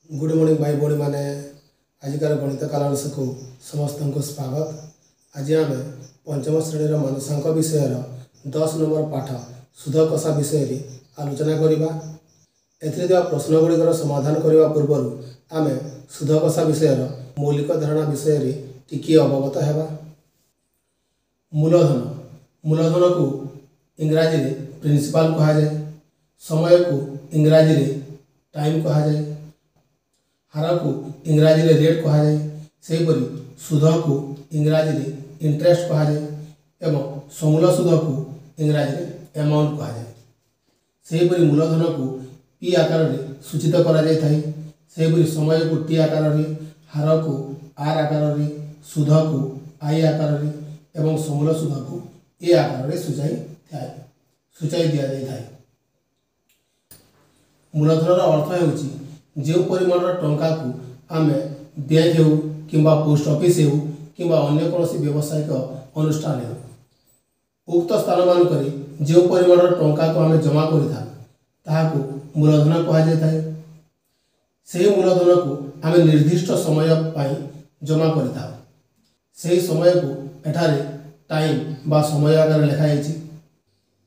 Good morning भाई भौणी मैंने आजिकार गणित कालांश को समस्त को स्वागत। आज आम पंचम श्रेणी मानसांक विषय 10 नंबर पाठ सुध कषा विषय आलोचना करवा। एथिरे प्रश्न गुड़िकर समाधान करने पूर्व आम सुध कषा विषय मौलिक धारणा विषय टिके अवगत हेबा। मूलधन मूलधन को इंग्राजी में प्रिंसिपल कहा जाए। समय को इंग्राजी में टाइम कहा जाए। हार को इंग्राजी में रेट कहा जाए। सेहीपरि सुध को इंग्राजी में इंटरेस्ट कहा जाए एवं समूल सुध को इंग्राजी में अमाउंट कहा जाए। सेहीपरि मूलधन को पी आकार में सूचित करा जाय थाए। सेहीपरि समय को टी आकार में, हार को आर आकार में, सुध को आई आकार में एवं समूल सुध को ए आकार में सूचाई दि जाए। मूलधन अर्थ होउची जो परिमाण टंका को आम बैंक हो कि पोस्ट ऑफिस हो कि अन्य कौन व्यावसायिक अनुष्ठान हो उक्त स्थान मानक जो परिमाण टंका को आम जमा कर मूलधन कहुए। से मूलधन को आम निर्दिष्ट समय पर जमा कर समय को एठारे टाइम बा समय आकार लिखाई।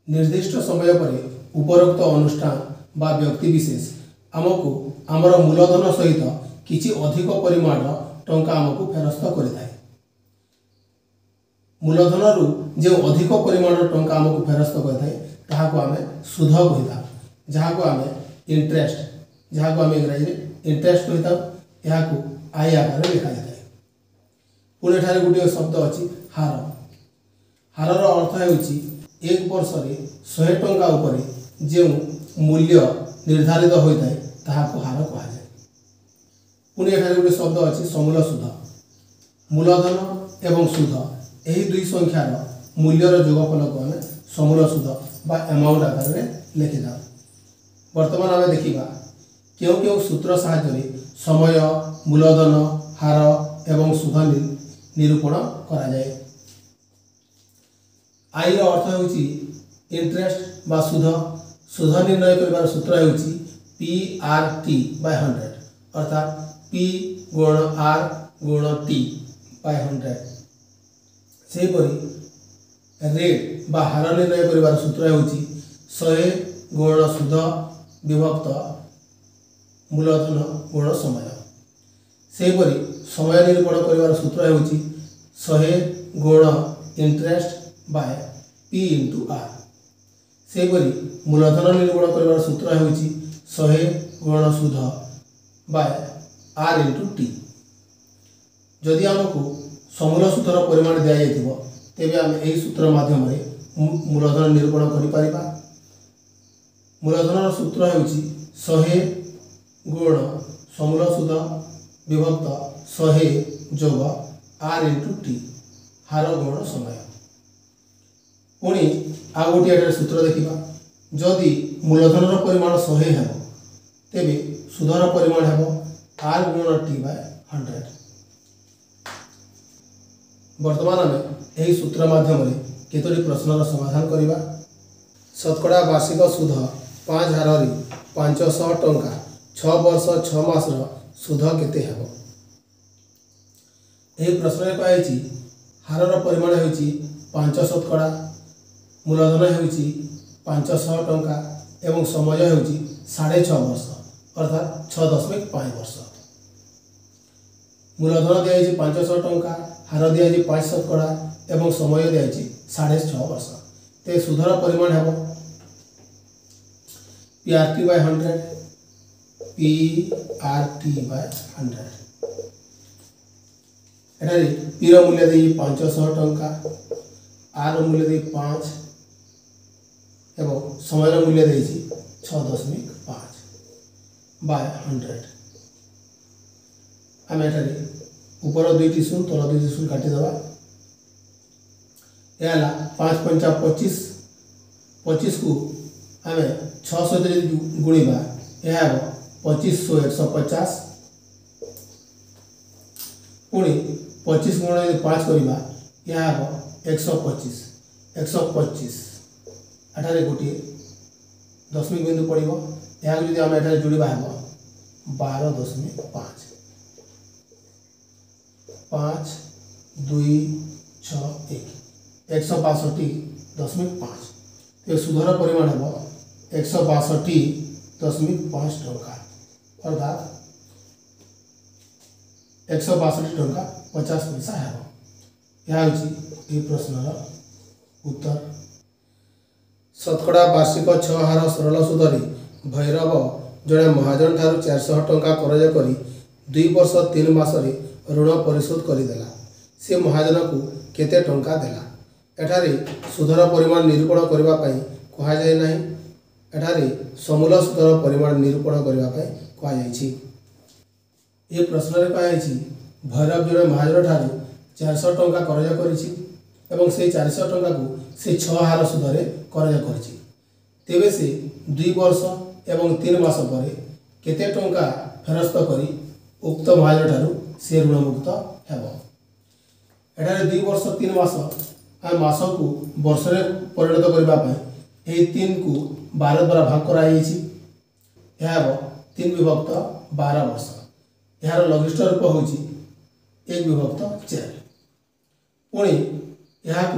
निर्दिष्ट समय पर उपरोक्त अनुष्ठान बा व्यक्ति विशेष आमको आमर मूलधन सहित किछि अधिक परिमाण टंका आमको फेरस्त करिथाए। मूलधन रु जो अधिक परिमाण टंका आमको फेरस्त करिथाए ताहाको आमे सुध कहिता, जहाको आमे इंटरेस्ट, जहाको आमे इंग्रजी में इंटरेस्ट कहिता। याको आई आकार में लिखा जाए। पुणे ठारे गुटे शब्द अछि हार। हारर अर्थ हेउछि एक वर्ष रे 100 टंका उपरे जो मूल्य निर्धारित होता है ताहाको हार कहा जाए। पुणे एठारे गोटे शब्द अच्छी समूल सुध। मूलधन एवं सुध यही दुई संख्यार मूल्यर जोगफल को आम समूल सुध बा अमाउंट आकार में लिखिदा। वर्तमान आम देखा क्यों क्यों सूत्र साहाय्य समय, मूलधन, हार एवं सुध निरूपण करा जाए। आई अर्थ होउची इंटरेस्ट बा सुध। सुध निर्णय कर सूत्र होउची PRT/100 अर्थात P गुण R गुण T/100। सेहीपरि रेट बा हार निर्णय कर सूत्र होउची 100 गुण सुध विभक्त मूलधन गुण समय। सेहीपरि समय निरूपण कर सूत्र होउची 100 गुण इंटरेस्ट बाय P × R। सेहीपरि मूलधन निरूपण कर सूत्र होउची 100 गुण सुध बाय R × T। जदि आमको समूल सुधर परिमाण दि जाइथिबो तेबे आम एही सूत्र माध्यम मूलधन निरूपण करि परिबा। मूलधन सूत्र होउची 100 गुण समूल सुध विभक्त 100 जोग R × T हार गुण समय। पुणी आ गोटे सूत्र देखा जदि मूलधन परिमाण 100 है तेबे सुधर परिमाण है R गुण T/100। वर्तमान आम यही सूत्र माध्यम केतोटी प्रश्नर समाधान करवा। शतकड़ा वार्षिक सुध 5000 500 टंका 6 वर्ष 6 मास सुध केते हेबो। यही प्रश्न कही हारर परिमाण होउची 5 शतकड़ा, मूलधन होउची 500 टंका एवं समय होउची 6.5 वर्ष अर्थात 6.5 वर्ष। मूलधन दिया 500 टंका, हार दिया 5 शतकड़ा एवं समय दिया 6.5 वर्ष। ते सुधर परिमाण है PRT/100 PRT/100। एठारे P र मूल्य दे 500 टंका, R मूल्य दे 5 एवं समय मूल्य दे 6.5/100। आम एठारे ऊपर 2टी शून्य तल 2टी शून्य काटिदेवा। यह 5 × 5 = 25। 25 को आम 6 सहित गुणा यह 25 × 150। पुणी 25 × 5 करवा यह 125। 125 एठारे गोटे दशमिक बिंदु पड़ो। यह आम एठारे जोड़ा है 12.5 5261 162.5 तो सुधर परिमाण हम 162.5 टंका अर्थात 162 टंका 50 पैसा है। यह प्रश्नर उत्तर। शतकड़ा वार्षिक 6 हार सरल सुधरी भैरव जड़े महाजन ठारू 400 टंका करज करी 2 वर्ष 3 मासरे ऋण परिशोध करदेला। से महाजन को केते टंका देला। एठारे सुधर परिमाण निरूपण करने कह जाए ना। एठारे समूल सुधर परिमाण निरूपण करने कहुई। ये प्रश्न में कहुई भैरव जड़े महाजन ठारू 400 टंका करज करिछि एवं से 400 टंका को से 6 हार सुधरे करज करिछि। तेबे से 2 वर्ष एवं 3 मास पर केते टंका फेरस्त करी उक्त महाजन ठारू से ऋणमुक्त हेबो। एठारे 2 वर्ष 3 मास आम मास को वर्ष में परिणत करने 3 को 12 द्वारा भाग कराई 3 विभक्त 12 वर्ष। यार लघिष्ठ रूप हूँ 1 विभक्त 4। पुणी यहाँ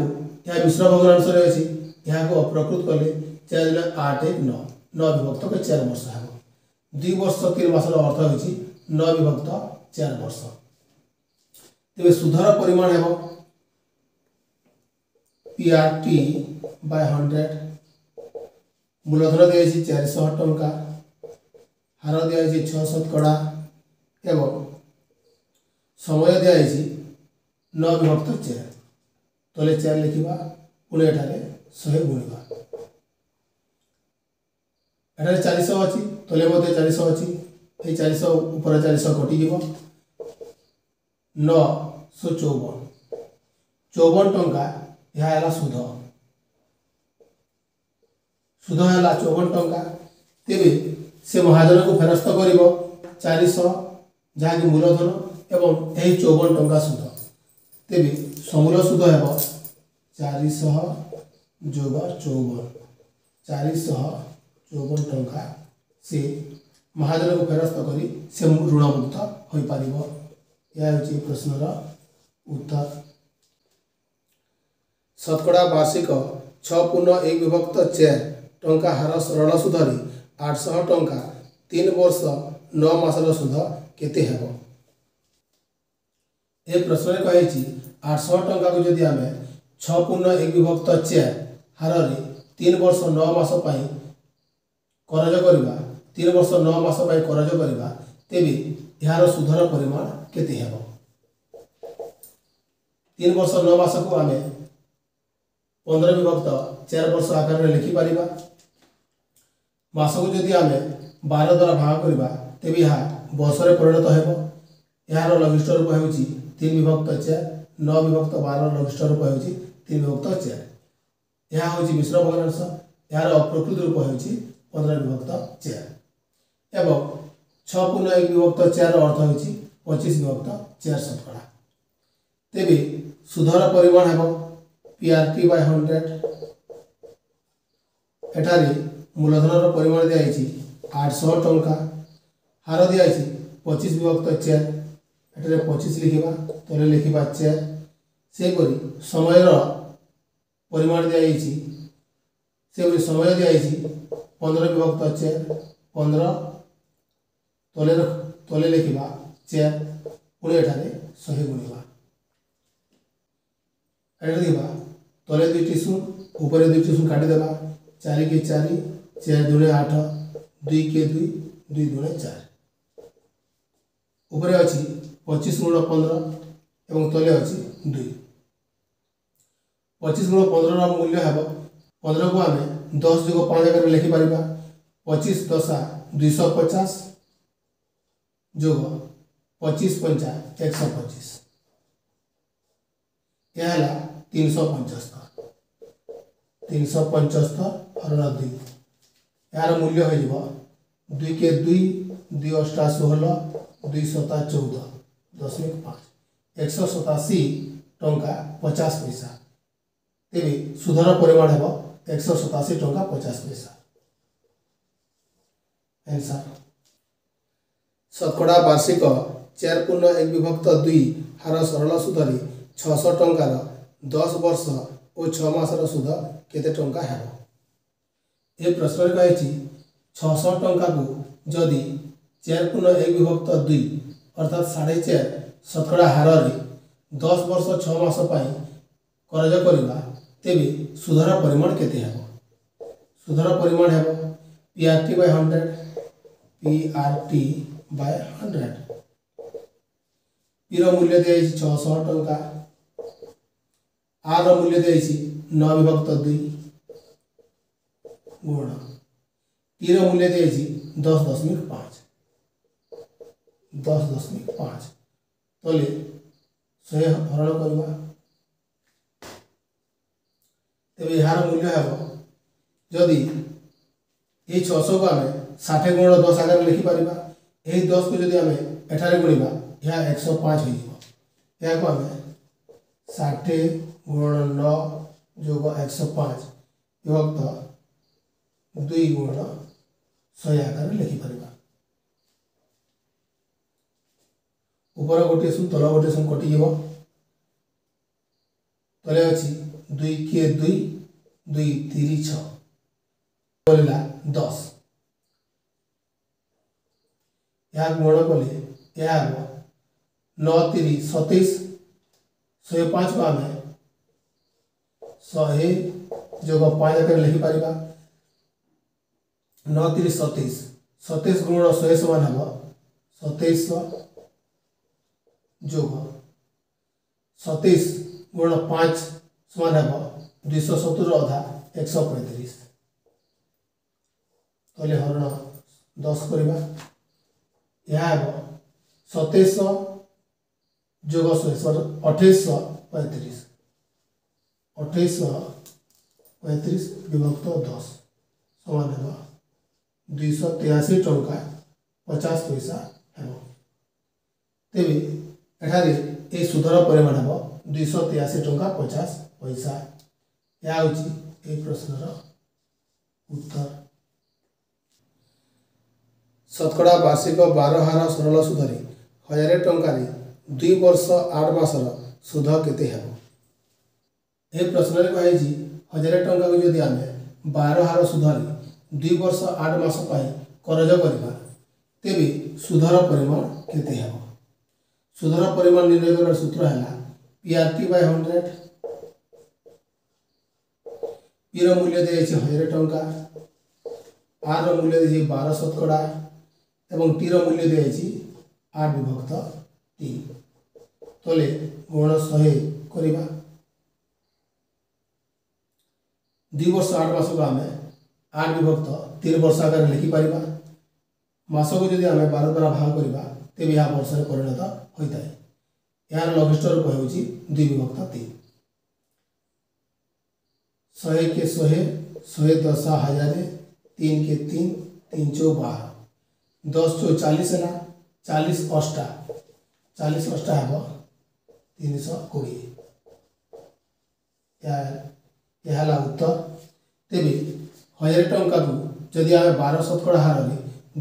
मिश्र भग्नांश अच्छी यहाँ अप्रकृत कले 4 × 8 = 9 9 विभक्त 4 वर्ष है। 2 वर्ष 3 मास अर्थ हो 9 विभक्त 4 वर्ष। तेज सुधर परिमाण है PRT/100 मूलधन दिखाई 400 टंका हार दिखाई 6 शतकड़ा एवं समय दिखाई 9 विभक्त 4 तले 4 लिखा पुणे एठारे 100 गुणवा। एठारे 400 अच्छी तले 400 अच्छी 400 ऊपर 400 कटिज 954 टंका यह है सुध सुध है 54 टंका। तेरे से महाजन को फेरस्त कर 400 जहाँकि मूलधन एवं यही 54 टंका सुध। तेरे समूल सुध है 400 + 54 454 टंका से महाजन को फेरस्त करी से ऋणमुक्त हो पार। यह हूँ प्रश्नर उत्तर। शतकड़ा वार्षिक 6.1 विभक्त 4 टंका हार सरल सुधरी 800 टंका 3 वर्ष 9 मासर सुध केते हेबो। ये प्रश्न में कही 800 टंका को जदि आम 6.1 विभक्त 4 हार 3 वर्ष 9 मास करज करवा 3 वर्ष 9 मास करज करवा तेबे यार सुधर परिमाण केते हेबो। 3 वर्ष 9 मास को आम 15 विभक्त 4 वर्ष आकार में लिखिपर। मास को जदि आम 12 द्वारा भाग करवा तेबे यह वर्ष में परिणत हो। यार लघिष्ठ रूप हो 3 विभक्त 4 9 विभक्त 12 लघिष्ठ रूप हो 3 विभक्त 4। यह हूँ मिश्र भग्नांश। यार अप्रकृत रूप हो 15 विभक्त 4 एवं 6.1 विभक्त 4 अर्थ हो 25 विभक्त 4 शतकड़ा। तेबे सुधर परिमाण है PRT/100 एठारे मूलधन परिमाण दिखाई 800 टंका हार दिखाई 25 विभक्त 4 एठारे 25 लिखा तले लिखा 4 सेपरी समय परिमाण दिखाई से समय दिखाई 15 विभक्त 4 15 तले लिखा 4 पुणे एठारे 100 गुणवा। देखा तले 2टी शून्य ऊपर 2टी शून्य काटिदेवा 4 के 4 4 दूणे 8 2 के 2 2 दूणे 4 ऊपर अच्छी 25 × 15 एवं तले अच्छी 2 25 × 15 मूल्य है 15 को आम 10 + 5 आकार में लिखिपर 25 × 10 250 जोग 25 × 5 125 यह है 375 हर 2 यार मूल्य हो 2 के 2 2 × 8 16 2 × 7 14 10.5 187 टंका 50 पैसा। तेरे सुधर परिमाण है 187 टंका 50 पैसा। आंसर शतकड़ा वार्षिक 4.1/2 हार सरल सुधर 600 टंकार 10 वर्ष और 6 मासर सुध केते टंका हेबो। ए प्रश्न कही 600 टंका को जदि 4.1/2 अर्थात 4.5 शतकड़ा हार 10 वर्ष 6 मास करज करवा तेबे सुधर परिमाण केते हेबो। सुधर परिमाण हेबो PRT by 100 PRT by 100 P मूल्य दिया 600 टंका आर मूल्य दिया 9/2 गुण टी मूल्य दिया 10.5 10.5 तले 100 हरण करवा तेज यार मूल्य है जदि ये 600 को आम 60 गुण 10 आगे लिखिपर यही 10 को जब आम एठारे गुणा यह 105 हो आम 60 गुण 9 जोग 105 विभक्त 2 गुण 100 आकार लिखिपर ऊपर गोटे शून तल गोटे शून कटिज तले अच्छी 2 के 2 2 3 6 बोला 10 यहाँ गुण कले यह 9 3 27 105 को आम 100 जोग 5 आकार लिखिपर 9 3 27 27 गुण 100 समान हम 2700 जोग 27 गुण 5 समान हम 270 अधा 135 तले हरण 10 करवा यह 2700 जोग 2835 2835 विभक्त 10 समान हम 283 टंका 50 पैसा हम तेरे एठारे ए सुधर परिमाण हम 283 टंका 50 पैसा यह हूँ प्रश्नर उत्तर। शतकड़ा वार्षिक 12 हार सरल सुधर 1000 टंकार 2 वर्ष 8 मासर सुध केते हेबो। ए प्रश्न में कही 1000 टंका को जदि आम 12 हार सुधर 2 वर्ष 8 मास करज करवा तेबे सुधर परिमाण केते हेबो। सुधर परिमाण निर्णय कर सूत्र है PRT by 100 पी मूल्य दिए 1000 टंका आर मूल्य दिए 12 शतकड़ा एवं टी मूल्य दिए 8 विभक्त 3 तले गुण 100 करवा 2 वर्ष 8 मास को आम 8 विभक्त 3 वर्ष आकार लिखिपर मास को जब आम 12 द्वारा भाग करवा तेज यह वर्ष परिणत होता है। यार लघिष्ठ रूप हो 2 विभक्त 3 100 के 100 110 1000 3 के 3 3 चौ 12 10 चौ 40 है 40 अष्टा 40 अष्टा है 320 यह उत्तर। तेरे 1000 टंका को जदि आम 12 शतकड़ा हार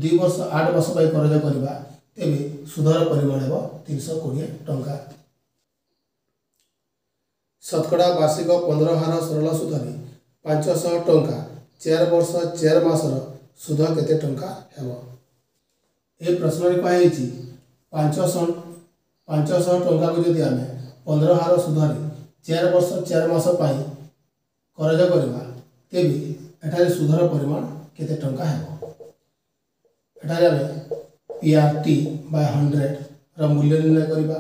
2 वर्ष 8 मास करज करवा तेरे सुधर परिमाण है 320 टंका। शतकड़ा वार्षिक 15 हार सरल सुधर 500 टंका 4 वर्ष 4 मासर सुध केते टंका हेबो। ए प्रश्न में कही 500 टंका को जदि आम 15 हार सुधर 4 वर्ष 4 मास करज करवा तेबे एठारे सुधर परिमाण केते टंका हेबो। एठारे आम PRT by 100 रा मूल्य निर्णय करवा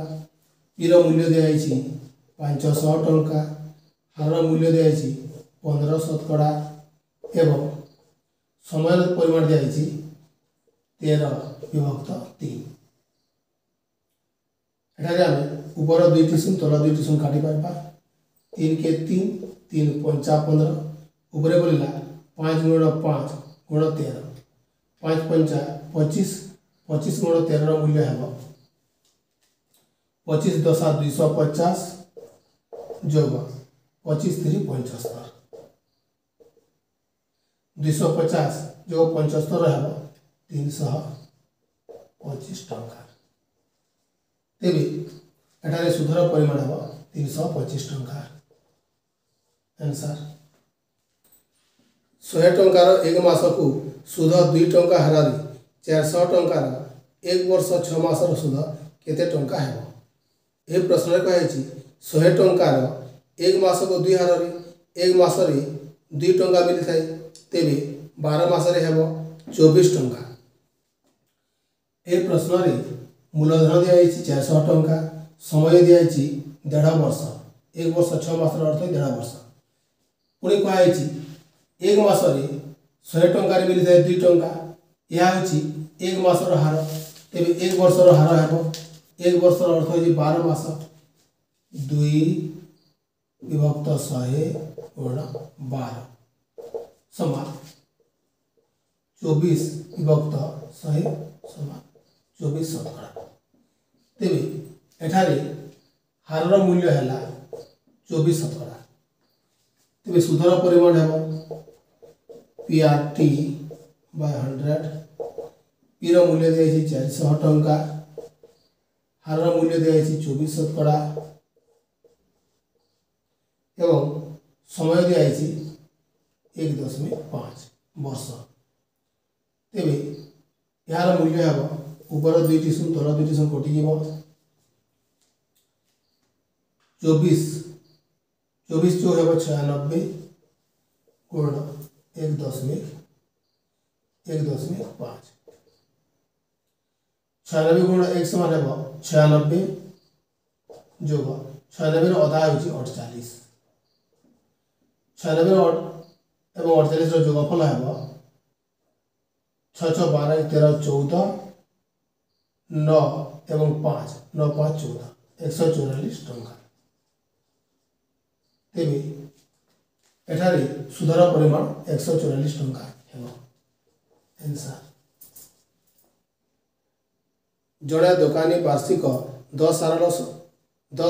पी मूल्य दिखाई 500 टंका हार मूल्य दिखाई 15 शतकड़ा एवं समय परिमाण दिखाई 13 विभक्त 3 एठारे आम ऊपर 2 शून तल 2 शून काटी पारबा 3 के 3 3 5 15 ऊपर बोलिला 5 गुण 5 गुण 13 5 5 25 25 गुण 13 मूल्य है 25 10 250 जोग 25 3 75 250 जो 75 है 375 25 टंका। तेबे एठारे सुधर परिमाण हम 325 टंका। आंसर 100 टंकार एक मास को सुध 2 टंका हार 400 टंकार एक वर्ष 6 मासर सुध केते टंका हेबो। ए प्रश्न कहे 100 टंकार एक मास को 2 हार एक मास 2 टंका मिली थाए तेबे 12 मास हेबो 24 टंका। ए प्रश्न रे मूलधन दिया 400 टंका, समय दिया 1.5 वर्ष, एक वर्ष 6 मास अर्थ 1.5 वर्ष। पुणी कहे एक मास 100 टंका मिली थाए 2 टंका, यह हूँ एक मासर हार। तेबे एक वर्षर हार हेबो, एक वर्षर अर्थ हो 12 मास, 2 विभक्त 100 गुण 12 समान 24 विभक्त 100 समान 24 शतकड़ा। तेबे एठारे हारर मूल्य है 24 शतकड़ा। तेबे सुधर परिमाण हेबो PRT by 100। पीर मूल्य दिया 400 टंका, हारर मूल्य दिया 24 शतकड़ा एवं समय दिया 1.5 वर्ष। तेबे यार मूल्य हेबो ऊपर 2टी शून्य तल 2टी शून्य कटि जीव 24 जो हेबो 96 गुण 1.5 96 गुण 1 समान हेबो 96 जोग 96 अधा होची 48। 96 एवं 48 रो जोगफल हेबो 6 6 12 13 14 9 एवं 5 9 5 14 144 टंका। तेबे एठारे सुधर परिमाण 144 टंका हेबो। आंसर जड़े दुकानी वार्षिक 10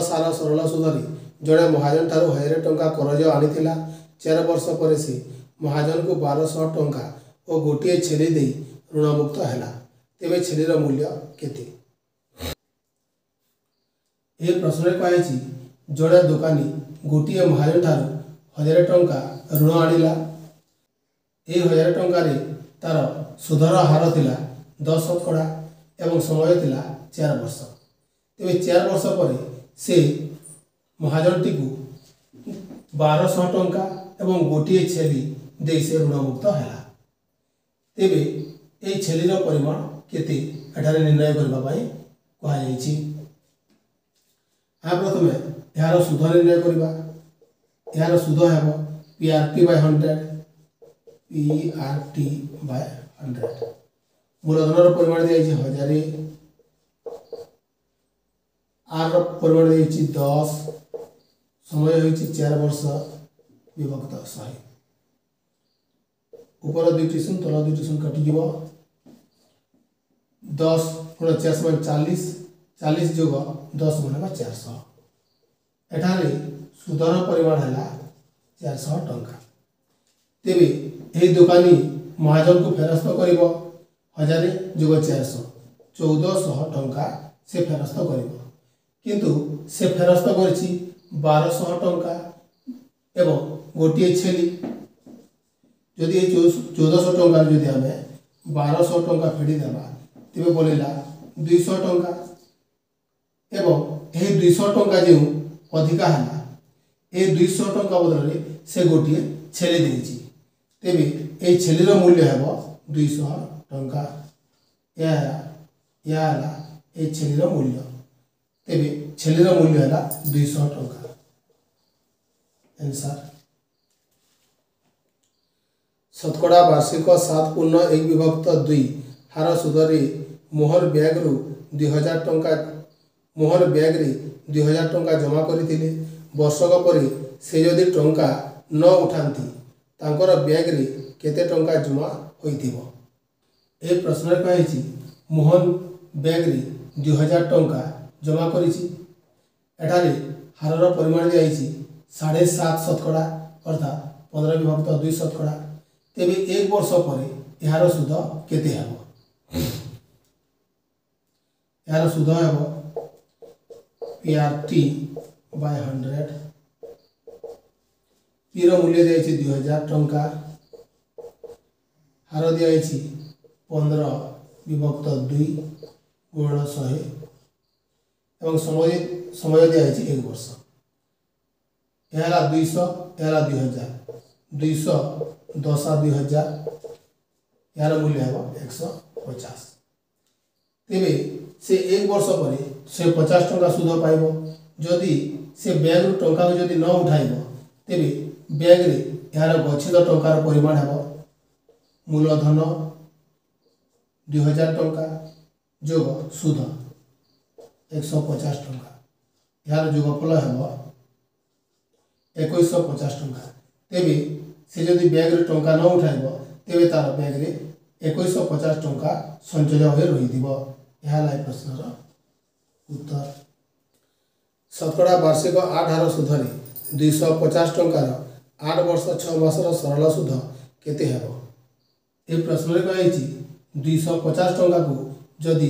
साल सरल सुधरी जड़े महाजन ठारू 1000 टंका करज आनीथिला। 4 वर्ष पर से महाजन को 1200 टंका और गोटे छेली दे ऋणमुक्त है। तेबे छेलीर मूल्य केते। ए प्रश्न कहे जड़े दुकानी गोटे महाजन ठारू 1000 टंका ऋण आनिला। ए 1000 टंकार तार सुधर हार थिला 10 शतकड़ा एवं समय थिला 4 वर्ष। तेबे 4 वर्ष पर से महाजनटी को 1200 टंका एवं गोटे छेली दे से ऋणमुक्त है। तेबे ए छेलीर परिमाण केते एठारे निर्णय करबा पई कहा जायछि। आ प्रथमे यार सुध निर्णय करबा। यार सुध हेबो PRT by 100 PRT by 100। मूलधन परिमाण दिया 1000, आर परिमाण दिया 10, समय होइछि 4 वर्ष विभक्त 100। ऊपर 2टी शून्य तल 2टी शून्य कटि जीव 10 गुण 4 समान 40, 40 जोग 10 गुण 400। एठारे सुधर परिमाण है 400 टंका। तेबे यही दुकानी महाजन को फेरस्त कर 1000 जोग 400 1400 टंका से फेरस्त कर, किंतु से फेरस्त कर 1200 टंका एवं गोटे छेली। जदि 1400 टंका जदि आम 1200 टंका फेड़ी देवा तेरे बोलेला 200 टंका एवं यही 200 टंका जो अधिका है ए 200 टंका बदल से गोटे छेली देछि। तेबे ए छेलीर मूल्य हेबो 200 टंका। या ए छेलीर मूल्य। तेबे छेलीर मूल्य है 200 टंका। आंसर शतकड़ा वार्षिक 7.1 विभक्त 2 हार सुधरी मोहर ब्याग रु 2000 टंका मोहर ब्याग रे 2000 टंका जमा करथिले। वर्षक पर से जदि टंका न उठाती तांकर ब्याग रे केते टंका जमा होइथिबो। ए प्रश्न कहे मोहन ब्याग रे 2000 टंका जमा करिछि। एठारे हारर परिमाण दिया 7.5 शतकड़ा अर्थात 15 विभक्त 2 शतकड़ा। तेबे एक वर्ष पर यार सुध केते हेबो। यार सुध हेब PRT बाय 100 पी मूल्य दिखाई 2000 टंका हार दिखाई 15 विभक्त 2 गुणन 100 एवं समय दिखाई 1 वर्ष यह 200 यह 2000 200 10 2000 यार मूल्य है 150 तेरे से 1 वर्ष पर से 50 टंका सुध पाइब जदि से बैंक रु टंका को जदि न उठाइब तेरे बैंक रे यार गच्छित टंकार परिमाण है मूलधन 2000 टंका जोग सुध 150 टंका यार जोगफल है 2150 टंका तेरे से जदि बैंक रे टंका न उठाइब तेरे तार बैंक रे 2150 टंका संचय हो रही है प्रश्नर उत्तर शतकड़ा वार्षिक 8 हार सुधर 250 टंकार 8 वर्ष 6 मासर सरल सुध केते हेबो ए प्रश्न कही 250 टंका को जदि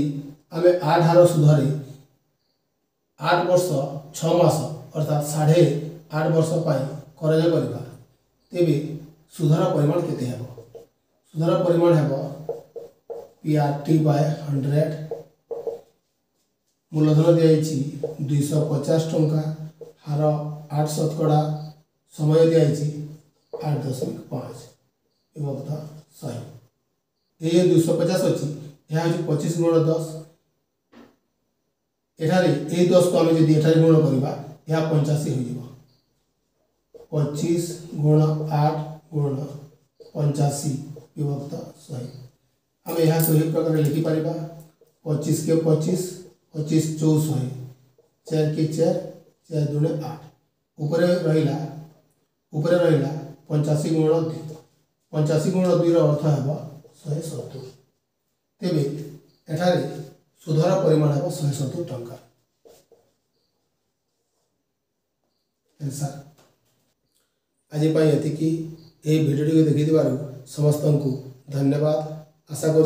आम 8 हार सुधर 8 वर्ष 6 मास अर्थात 8.5 वर्ष करज करवा तेरे सुधर परिमाण केते हेबो सुधर परिमाण हेबो PRT बाय 100 मूलधन दिखाई 250 टंका हार 8 शतकड़ा समय दिखाई 8.5 विभक्त 100 ये 250 अच्छी यह 25 गुण 10 एठारे यही 10 को आम जब एठारे गुण करवा यह 85 हो 25 गुण 8 गुण 85 विभक्त 100 आम यहाँ को यही प्रकार लिखिपर 25 के 25 25 चौश 4 के 4 4 दूने 8 ऊपर रहा 85 गुण 2 85 गुण 2 अर्थ है 170 तेरे एठारे सुधर परिमाण है 170 टंका आज ये भिडियो देखी समस्त को धन्यवाद आशा कर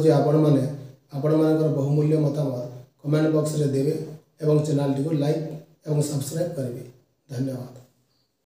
बहुमूल्य मतामत कमेंट बॉक्स रे देवे एवं चैनल टी को लाइक एवं सब्सक्राइब करेंगे धन्यवाद।